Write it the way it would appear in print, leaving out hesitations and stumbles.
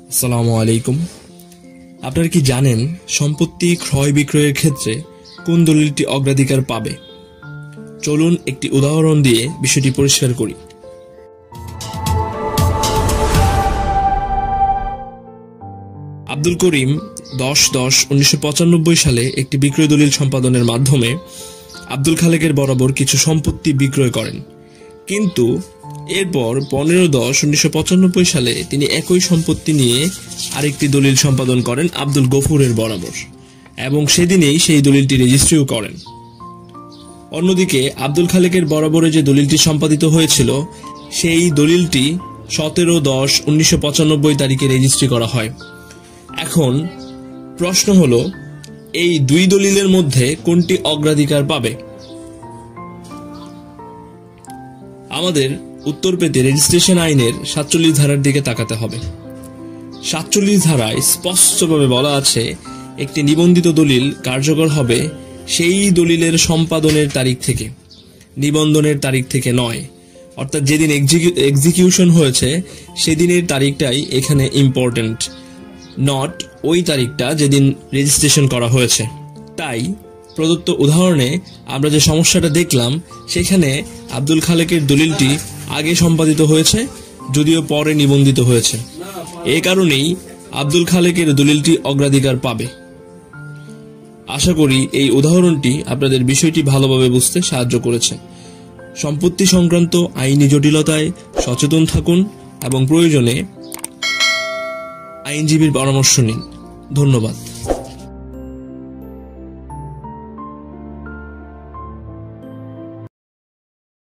আসসালামু আলাইকুম। আপনারা কি জানেন সম্পত্তি ক্রয় বিক্রয়ের ক্ষেত্রে কোন দলিলটি অগ্রাধিকার পাবে? চলুন একটি উদাহরণ দিয়ে বিষয়টি পরিষ্কার করি। আব্দুল করিম 10-10-1995 সালে একটি বিক্রয় দলিল সম্পাদনের মাধ্যমে আব্দুল খালেকের বরাবর কিছু সম্পত্তি বিক্রয় করেন, কিন্তু এরপর 15-10-1995 সালে তিনি একই সম্পত্তি নিয়ে আরেকটি দলিল সম্পাদন করেন আব্দুল গফুরের বরাবর, এবং সেদিনেই সেই দলিলটি রেজিস্ট্রিও করেন। অন্যদিকে আব্দুল খালেকের বরাবরে যে দলিলটি সম্পাদিত হয়েছিল সেই দলিলটি 17-10-1995 তারিখে রেজিস্ট্রি করা হয়। এখন প্রশ্ন হলো, এই দুই দলিলের মধ্যে কোনটি অগ্রাধিকার পাবে? আমাদের উত্তর পেতে রেজিস্ট্রেশন আইনের 47 ধারার দিকে তাকাতে হবে। 47 ধারায় স্পষ্টভাবে বলা আছে, একটি নিবন্ধিত দলিল কার্যকর হবে সেই দলিলের সম্পাদনের তারিখ থেকে, নিবন্ধনের তারিখ থেকে নয়। অর্থাৎ যেদিন এক্সিকিউশন হয়েছে সেদিনের তারিখটাই এখানে ইম্পর্টেন্ট, নট ওই তারিখটা যেদিন রেজিস্ট্রেশন করা হয়েছে। তাই প্রদত্ত উদাহরণে আমরা যে সমস্যাটা দেখলাম, সেখানে আব্দুল খালেকের দলিলটি আগে সম্পাদিত হয়েছে, যদিও পরে নিবন্ধিত হয়েছে। এই কারণেই আব্দুল খালেকের দলিলটি অগ্রাধিকার পাবে। আশা করি এই উদাহরণটি আপনাদের বিষয়টি ভালোভাবে বুঝতে সাহায্য করেছে। সম্পত্তি সংক্রান্ত আইনি জটিলতায় সচেতন থাকুন এবং প্রয়োজনে আইনজীবীর পরামর্শ নিন। ধন্যবাদ।